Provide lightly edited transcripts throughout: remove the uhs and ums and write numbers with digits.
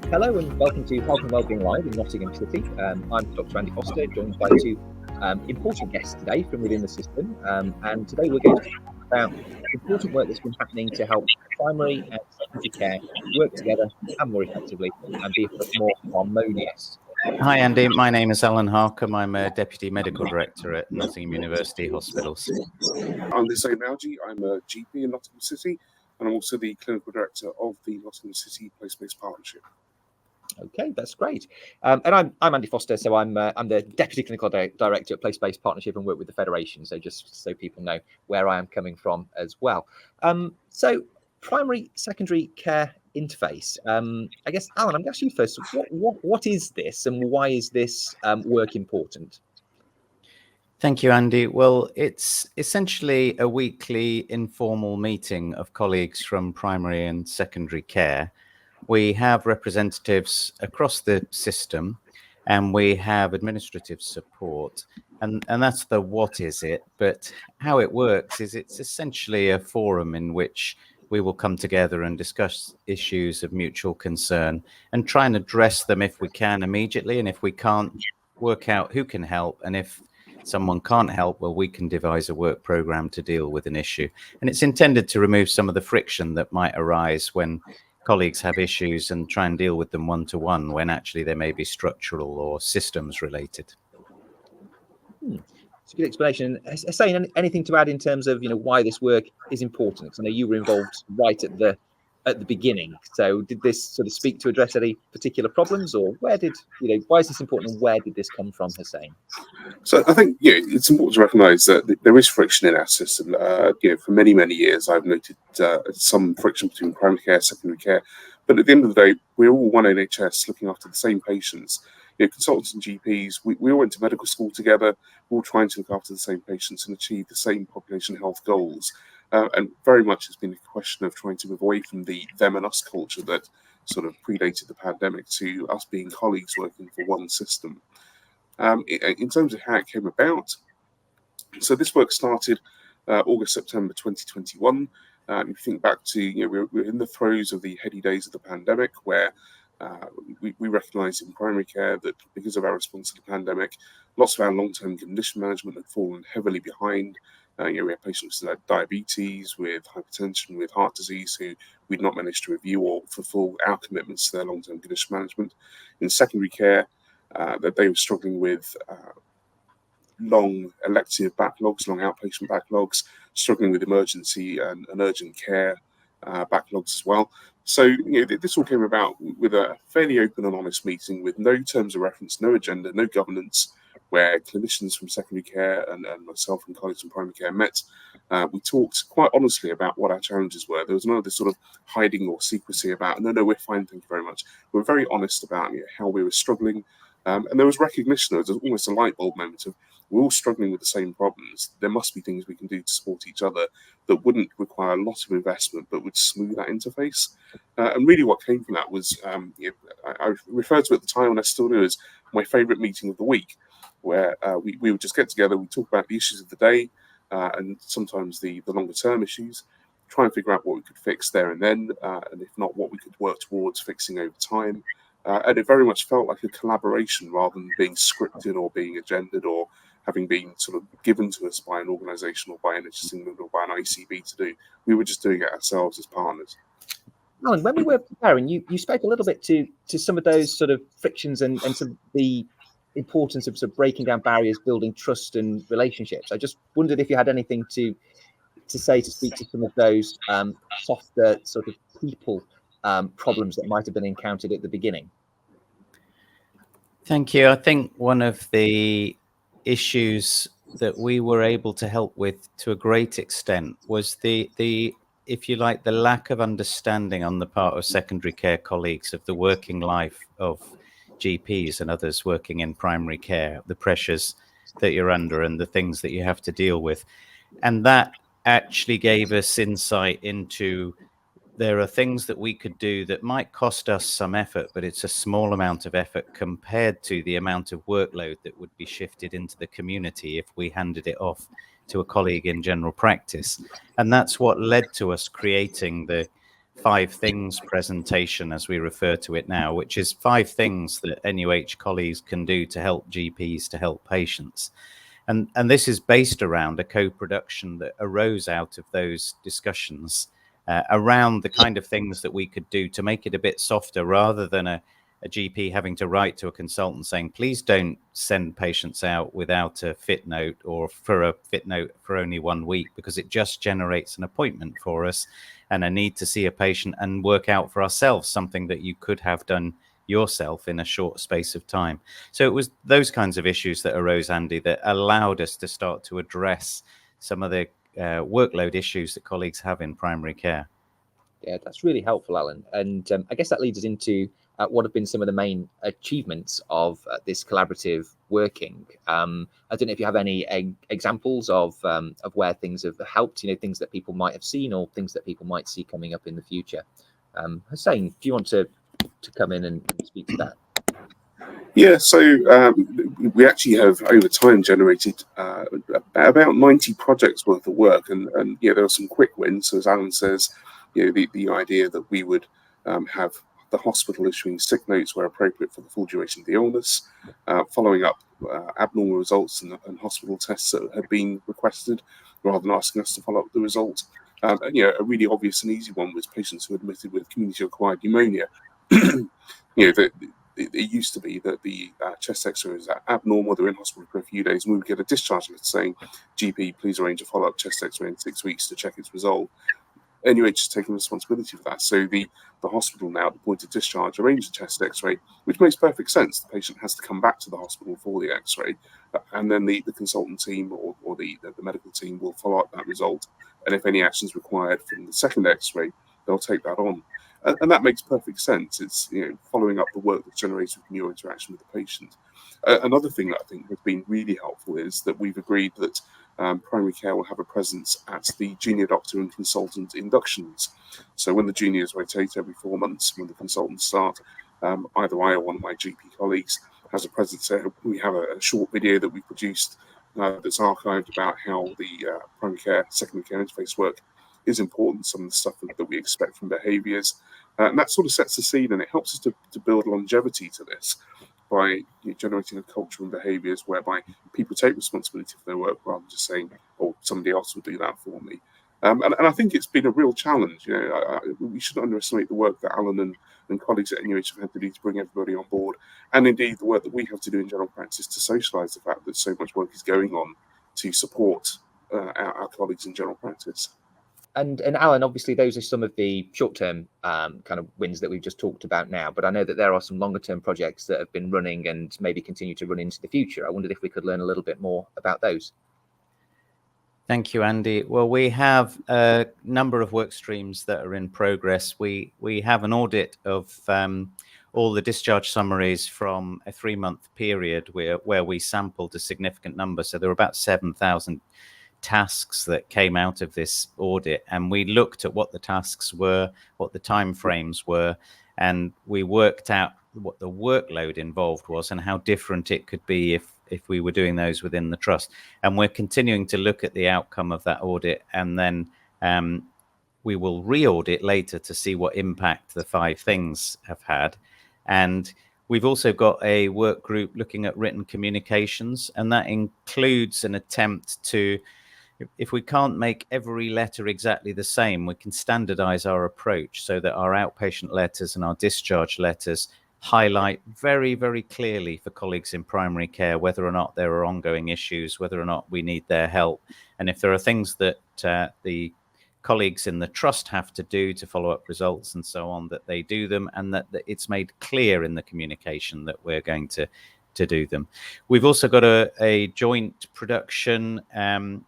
Hello and welcome to Health and Wellbeing Live in Nottingham City. I'm Dr. Andy Foster, joined by two important guests today from within the system. And today we're going to talk about important work that's been happening to help primary and secondary care work together and more effectively and be more harmonious. Hi, Andy. My name is Alun. Harcombe. I'm a Deputy Medical Director at Nottingham University Hospitals. I'm Husein Mawji. I'm a GP in Nottingham City, and I'm also the Clinical Director of the Nottingham City Place-Based Partnership. Okay, that's great. And I'm Andy Foster, so I'm the Deputy Clinical Director at Place-Based Partnership and work with the Federation, so just so people know where I am coming from as well. So primary secondary care interface. I guess, Alan, I'm going to ask you first, what is this and why is this work important? Thank you, Andy. Well, it's essentially a weekly informal meeting of colleagues from primary and secondary care. We have representatives across the system and we have administrative support. And that's the what is it, but how it works is it's essentially a forum in which we will come together and discuss issues of mutual concern and try and address them if we can immediately. And if we can't, work out who can help. And if someone can't help, well, we can devise a work program to deal with an issue. And it's intended to remove some of the friction that might arise when colleagues have issues and try and deal with them one-to-one when actually they may be structural or systems related. It's a good explanation. Husein, anything to add in terms of why this work is important? Because I know you were involved right at the beginning. So did this sort of speak to address any particular problems, or why is this important and where did this come from, Husein? So I think it's important to recognise that there is friction in our system. For many, many years I've noted some friction between primary care, secondary care, but at the end of the day, we're all one NHS looking after the same patients. Consultants and GPs, we all went to medical school together, all trying to look after the same patients and achieve the same population health goals. And very much has been a question of trying to move away from the them and us culture that sort of predated the pandemic to us being colleagues working for one system. In terms of how it came about, so this work started August, September 2021. If you think back to, we're in the throes of the heady days of the pandemic where we recognise in primary care that because of our response to the pandemic, lots of our long-term condition management had fallen heavily behind. We have patients with diabetes, with hypertension, with heart disease who we'd not managed to review or fulfil our commitments to their long-term condition management. In secondary care, that they were struggling with long elective backlogs, long outpatient backlogs, struggling with emergency and urgent care backlogs as well. So this all came about with a fairly open and honest meeting with no terms of reference, no agenda, no governance, where clinicians from secondary care and myself and colleagues from primary care met. We talked quite honestly about what our challenges were. There was none of this sort of hiding or secrecy about, no, we're fine, thank you very much. We were very honest about how we were struggling. And there was recognition, there was almost a light bulb moment of, we're all struggling with the same problems. There must be things we can do to support each other that wouldn't require a lot of investment, but would smooth that interface. And really what came from that was, I referred to it at the time, and I still do, as my favourite meeting of the week, where we would just get together, we talk about the issues of the day, and sometimes the longer term issues, try and figure out what we could fix there and then, and if not, what we could work towards fixing over time. And it very much felt like a collaboration rather than being scripted or being agendaed or having been sort of given to us by an organisation or by NHS England or by an ICB to do. We were just doing it ourselves as partners. Alan, when we were preparing, you spoke a little bit to some of those sort of frictions and some of the importance of sort of breaking down barriers, building trust and relationships. I just wondered if you had anything to speak to some of those softer sort of people problems that might have been encountered at the beginning. Thank you. I think one of the issues that we were able to help with to a great extent was the if you like, the lack of understanding on the part of secondary care colleagues of the working life of GPs and others working in primary care, the pressures that you're under and the things that you have to deal with. And that actually gave us insight into there are things that we could do that might cost us some effort, but it's a small amount of effort compared to the amount of workload that would be shifted into the community if we handed it off to a colleague in general practice. And that's what led to us creating the 5 things presentation, as we refer to it now, which is 5 things that NUH colleagues can do to help GPs to help patients. And this is based around a co-production that arose out of those discussions around the kind of things that we could do to make it a bit softer, rather than a GP having to write to a consultant saying, please don't send patients out without a fit note, or for a fit note for only 1 week, because it just generates an appointment for us and a need to see a patient and work out for ourselves something that you could have done yourself in a short space of time. So it was those kinds of issues that arose, Andy, that allowed us to start to address some of the workload issues that colleagues have in primary care. Yeah, that's really helpful, Alun. And I guess that leads us into what have been some of the main achievements of this collaborative working. I don't know if you have any examples of where things have helped, things that people might have seen or things that people might see coming up in the future. Husein, do you want to come in and speak to that? Yeah, so we actually have over time generated about 90 projects worth of work, and there are some quick wins. So as Alun says, the idea that we would have the hospital issuing sick notes where appropriate for the full duration of the illness, following up abnormal results and hospital tests that had been requested, rather than asking us to follow up the results. A really obvious and easy one was patients who admitted with community-acquired pneumonia. It used to be that the chest X-ray was abnormal, they were in hospital for a few days, and we would get a discharge letter saying, GP, please arrange a follow-up chest X-ray in 6 weeks to check its result. NUH has taken responsibility for that. So the hospital now, at the point of discharge, arrange the chest X-ray, which makes perfect sense. The patient has to come back to the hospital for the X-ray, and then the consultant team or the medical team will follow up that result. And if any action is required from the second X-ray, they'll take that on. And that makes perfect sense. It's following up the work that's generated from your interaction with the patient. Another thing that I think has been really helpful is that we've agreed that primary care will have a presence at the junior doctor and consultant inductions. So when the juniors rotate every 4 months, when the consultants start, either I or one of my GP colleagues has a presence there. We have a short video that we produced that's archived about how the primary care, secondary care interface work is important, some of the stuff that we expect from behaviours. And that sort of sets the scene, and it helps us to build longevity to this by generating a culture and behaviours whereby people take responsibility for their work rather than just saying, oh, somebody else will do that for me. And I think it's been a real challenge. We shouldn't underestimate the work that Alun and colleagues at NUH have had to do to bring everybody on board, and indeed the work that we have to do in general practice to socialise the fact that so much work is going on to support our colleagues in general practice. And Alun, obviously, those are some of the short-term kind of wins that we've just talked about now. But I know that there are some longer-term projects that have been running and maybe continue to run into the future. I wondered if we could learn a little bit more about those. Thank you, Andy. Well, we have a number of work streams that are in progress. We have an audit of all the discharge summaries from a 3-month period where we sampled a significant number. So there were about 7,000 tasks that came out of this audit, and we looked at what the tasks were, what the time frames were, and we worked out what the workload involved was and how different it could be if we were doing those within the trust. And we're continuing to look at the outcome of that audit, and then we will re-audit later to see what impact the 5 things have had. And we've also got a work group looking at written communications, and that includes an attempt to, if we can't make every letter exactly the same, we can standardize our approach so that our outpatient letters and our discharge letters highlight very, very clearly for colleagues in primary care whether or not there are ongoing issues, whether or not we need their help. And if there are things that the colleagues in the trust have to do to follow up results and so on, that they do them, and that it's made clear in the communication that we're going to do them. We've also got a joint production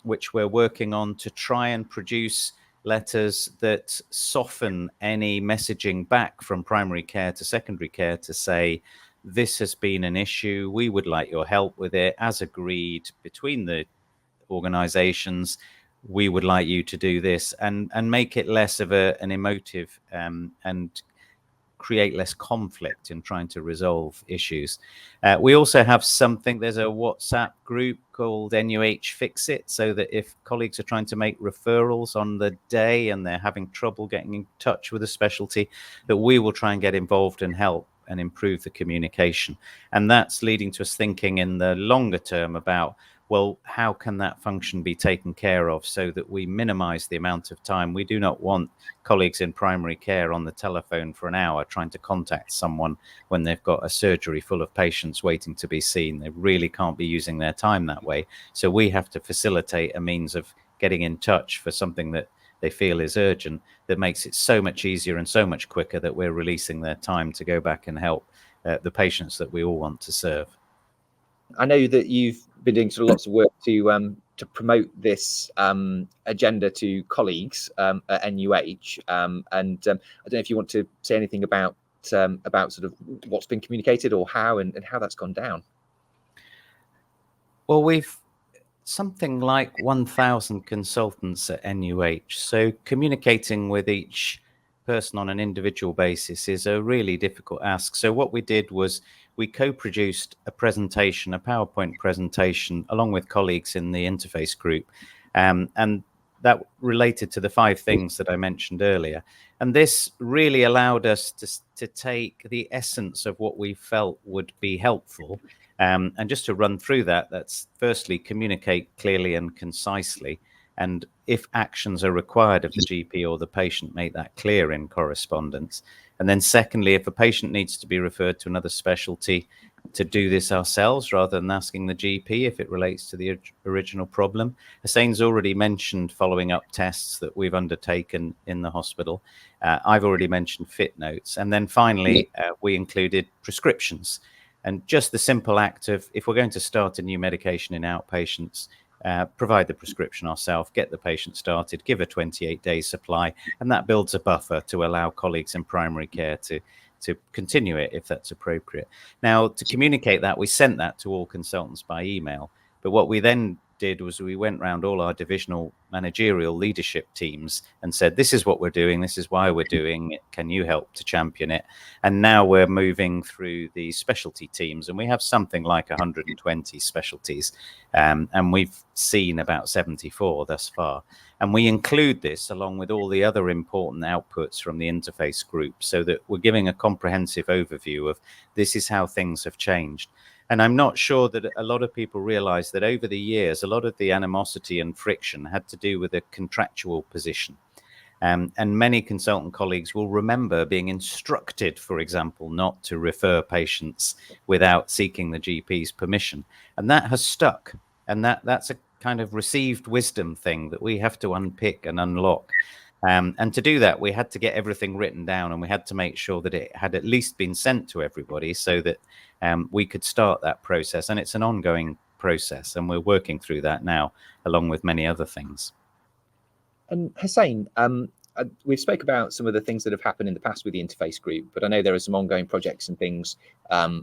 which we're working on to try and produce letters that soften any messaging back from primary care to secondary care to say, this has been an issue, we would like your help with it, as agreed between the organizations, we would like you to do this, and make it less of an emotive and create less conflict in trying to resolve issues. We also have there's a WhatsApp group called NUH Fix It, so that if colleagues are trying to make referrals on the day and they're having trouble getting in touch with a specialty, that we will try and get involved and help and improve the communication. And that's leading to us thinking in the longer term about, well, how can that function be taken care of so that we minimize the amount of time? We do not want colleagues in primary care on the telephone for an hour trying to contact someone when they've got a surgery full of patients waiting to be seen. They really can't be using their time that way. So we have to facilitate a means of getting in touch for something that they feel is urgent, that makes it so much easier and so much quicker that we're releasing their time to go back and help the patients that we all want to serve. I know that you've been doing sort of lots of work to promote this agenda to colleagues at NUH, and I don't know if you want to say anything about sort of what's been communicated or how and how that's gone down. Well, we've something like 1,000 consultants at NUH, so communicating with each person on an individual basis is a really difficult ask. So what we did was we co-produced a presentation, a PowerPoint presentation, along with colleagues in the interface group, and that related to the 5 things that I mentioned earlier. And this really allowed us to take the essence of what we felt would be helpful. And just to run through that, that's firstly, communicate clearly and concisely. And if actions are required of the GP or the patient, make that clear in correspondence. And then secondly, if a patient needs to be referred to another specialty, to do this ourselves rather than asking the GP if it relates to the original problem. Husein's already mentioned following up tests that we've undertaken in the hospital. I've already mentioned fit notes. And then finally, we included prescriptions. And just the simple act of, if we're going to start a new medication in outpatients, provide the prescription ourselves, get the patient started, give a 28-day supply, and that builds a buffer to allow colleagues in primary care to continue it if that's appropriate. Now, to communicate that, we sent that to all consultants by email. But what we then did was we went around all our divisional managerial leadership teams and said, this is what we're doing, this is why we're doing it, can you help to champion it? And now we're moving through the specialty teams, and we have something like 120 specialties, and we've seen about 74 thus far. And we include this along with all the other important outputs from the interface group so that we're giving a comprehensive overview of this is how things have changed. And I'm not sure that a lot of people realize that over the years, a lot of the animosity and friction had to do with a contractual position. And many consultant colleagues will remember being instructed, for example, not to refer patients without seeking the GP's permission. And that has stuck. And that's a kind of received wisdom thing that we have to unpick and unlock. And to do that, we had to get everything written down, and we had to make sure that it had at least been sent to everybody so that we could start that process. And it's an ongoing process, and we're working through that now, along with many other things. And Husein, we've spoke about some of the things that have happened in the past with the interface group, but I know there are some ongoing projects and things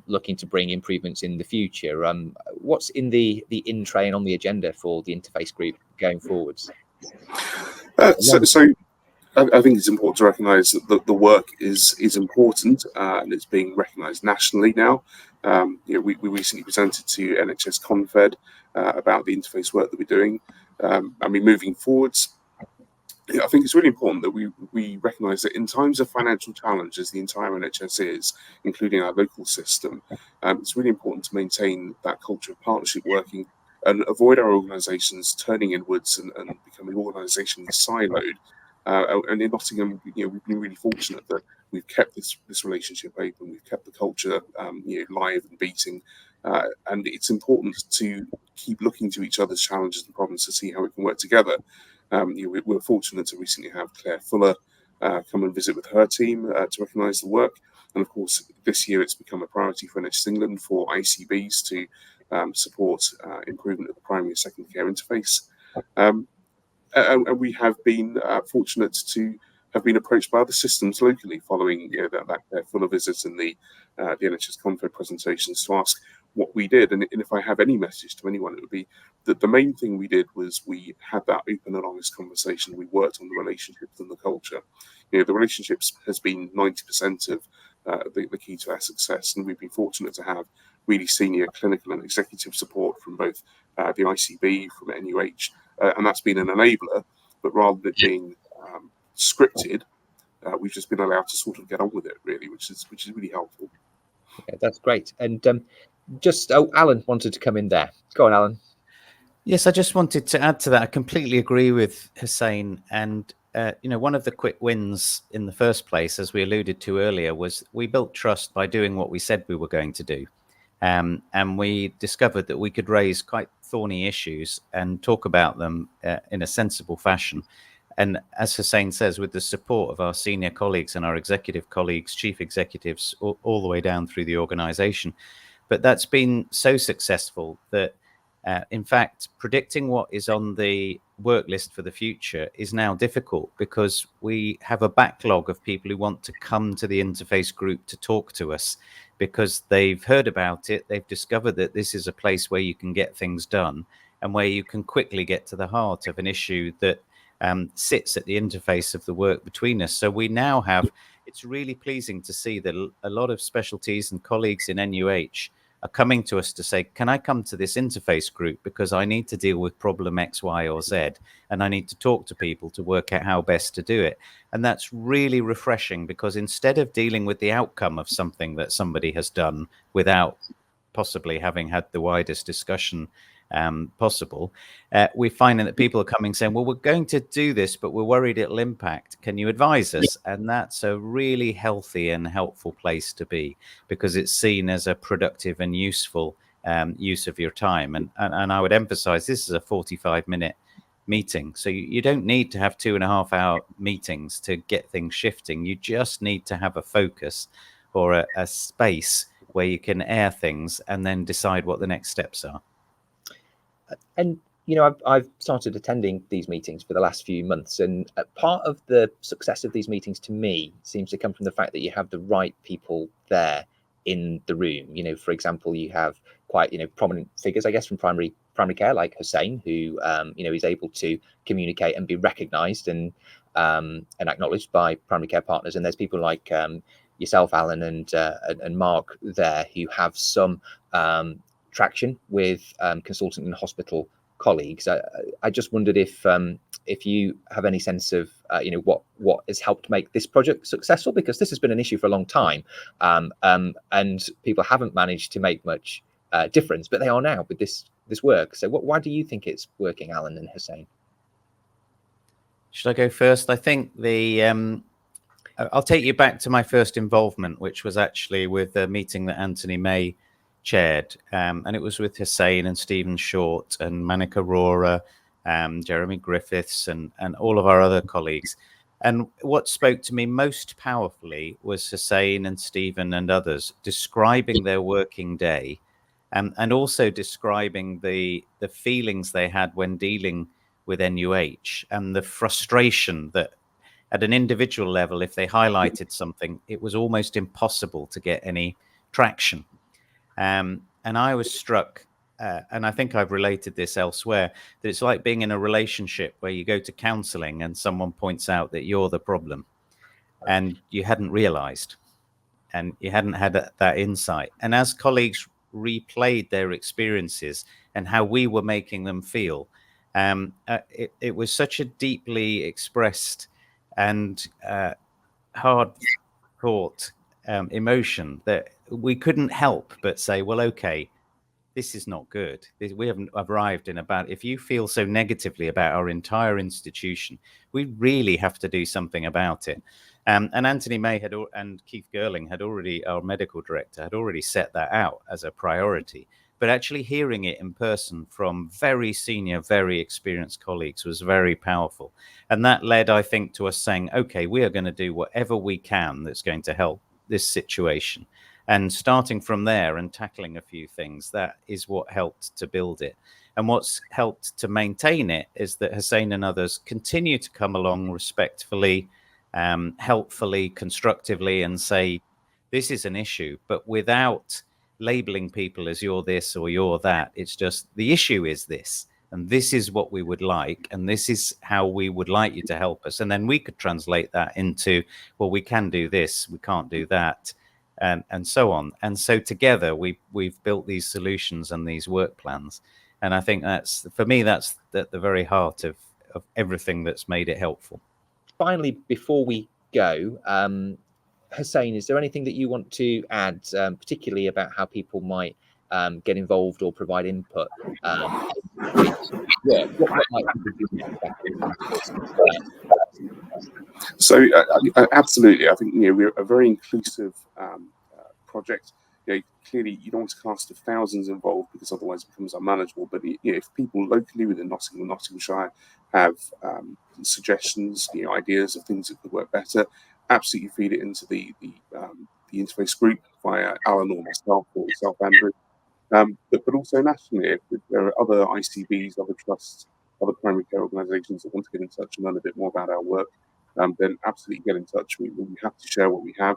looking to bring improvements in the future. What's in the in tray and on the agenda for the interface group going forwards? So I think it's important to recognise that the work is important and it's being recognised nationally now. We recently presented to NHS Confed about the interface work that we're doing. Moving forwards, I think it's really important that we recognise that in times of financial challenge, as the entire NHS is, including our local system, it's really important to maintain that culture of partnership working and avoid our organisations turning inwards and becoming organisationally siloed. And in Nottingham, we've been really fortunate that we've kept this relationship open. We've kept the culture, live and beating, and it's important to keep looking to each other's challenges and problems to see how we can work together. We're fortunate to recently have Claire Fuller come and visit with her team to recognise the work, and of course, this year it's become a priority for NHS England for ICBs to support improvement of the primary and secondary care interface. And we have been fortunate to have been approached by other systems locally following that fuller visit and the NHS Confed presentations to ask what we did. And if I have any message to anyone, it would be that the main thing we did was we had that open and honest conversation. We worked on the relationships and the culture. The relationships has been 90% of the key to our success, and we've been fortunate to have really senior clinical and executive support from both the ICB, from NUH, and that's been an enabler. But rather than it being scripted, we've just been allowed to sort of get on with it, really, which is really helpful. Yeah, that's great. And Alan wanted to come in there. Go on, Alan. Yes, I just wanted to add to that. I completely agree with Husein. And, one of the quick wins in the first place, as we alluded to earlier, was we built trust by doing what we said we were going to do. And we discovered that we could raise quite thorny issues and talk about them in a sensible fashion. And as Husein says, with the support of our senior colleagues and our executive colleagues, chief executives, all the way down through the organization. But that's been so successful that, in fact, predicting what is on the work list for the future is now difficult, because we have a backlog of people who want to come to the interface group to talk to us, because they've heard about it. They've discovered that this is a place where you can get things done and where you can quickly get to the heart of an issue that sits at the interface of the work between us. So we now have, it's really pleasing to see that a lot of specialties and colleagues in NUH are coming to us to say, can I come to this interface group because I need to deal with problem X, Y, or Z, and I need to talk to people to work out how best to do it. And that's really refreshing, because instead of dealing with the outcome of something that somebody has done without possibly having had the widest discussion possible, we're finding that people are coming saying, well, we're going to do this, but we're worried it'll impact. Can you advise us? And that's a really healthy and helpful place to be, because it's seen as a productive and useful use of your time. And I would emphasize, this is a 45-minute meeting. So you don't need to have 2.5-hour meetings to get things shifting. You just need to have a focus or a space where you can air things and then decide what the next steps are. And I've started attending these meetings for the last few months, and part of the success of these meetings, to me, seems to come from the fact that you have the right people there in the room. For example, you have quite prominent figures, I guess, from primary care, like Husein, who is able to communicate and be recognised and acknowledged by primary care partners. And there's people like yourself, Alan, and Mark there, who have some traction with consultant and hospital colleagues. I just wondered if you have any sense of what has helped make this project successful, because this has been an issue for a long time, and people haven't managed to make much difference, but they are now with this work. So why do you think it's working, Alan and Husein? Should I go first? I think I'll take you back to my first involvement, which was actually with a meeting that Anthony May chaired, and it was with Husein and Stephen Short and Manika Rora, Jeremy Griffiths, and all of our other colleagues. And what spoke to me most powerfully was Husein and Stephen and others describing their working day, and also describing the feelings they had when dealing with NUH, and the frustration that at an individual level, if they highlighted something, it was almost impossible to get any traction. And I was struck, and I think I've related this elsewhere, that it's like being in a relationship where you go to counseling and someone points out that you're the problem, and you hadn't realized, and you hadn't had that insight. And as colleagues replayed their experiences and how we were making them feel, it was such a deeply expressed and hard thought emotion that we couldn't help but say, well, okay, this is not good. We haven't arrived in about, if you feel so negatively about our entire institution, we really have to do something about it. And Anthony May and Keith Girling had already, our medical director, had already set that out as a priority. But actually hearing it in person from very senior, very experienced colleagues was very powerful. And that led, I think, to us saying, okay, we are going to do whatever we can that's going to help this situation. And starting from there and tackling a few things, that is what helped to build it. And what's helped to maintain it is that Husein and others continue to come along respectfully, helpfully, constructively, and say, this is an issue, but without labeling people as you're this or you're that. It's just the issue is this, and this is what we would like, and this is how we would like you to help us. And then we could translate that into, well, we can do this, we can't do that, and so on. And so together we've built these solutions and these work plans. And I think that's, for me, that's at the very heart of everything that's made it helpful. Finally, before we go, Husein, is there anything that you want to add, particularly about how people might get involved or provide input? What might people do? So absolutely, I think we're a very inclusive project. Clearly, you don't want to cast of thousands involved because otherwise it becomes unmanageable. But if people locally within Nottingham and Nottinghamshire have suggestions, ideas of things that could work better, absolutely feed it into the interface group via Alun or myself or yourself, Andrew. But also nationally, if there are other ICBs, other trusts, other primary care organisations that want to get in touch and learn a bit more about our work, then absolutely get in touch. We have to share what we have.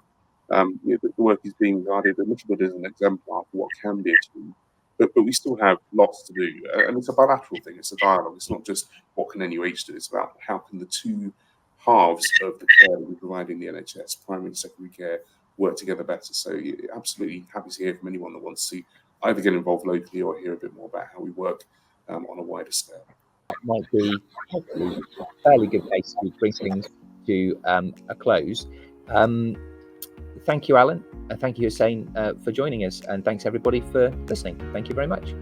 The work is being regarded a little bit as an exemplar for what can be achieved, but we still have lots to do. And it's a bilateral thing. It's a dialogue. It's not just what can NUH do. It's about how can the two halves of the care that we provide in the NHS, primary and secondary care, work together better. So absolutely happy to hear from anyone that wants to either get involved locally or hear a bit more about how we work on a wider scale. That might be hopefully a fairly good place to bring things to a close. Thank you, Alun, and thank you, Husein, for joining us, and thanks everybody for listening. Thank you very much.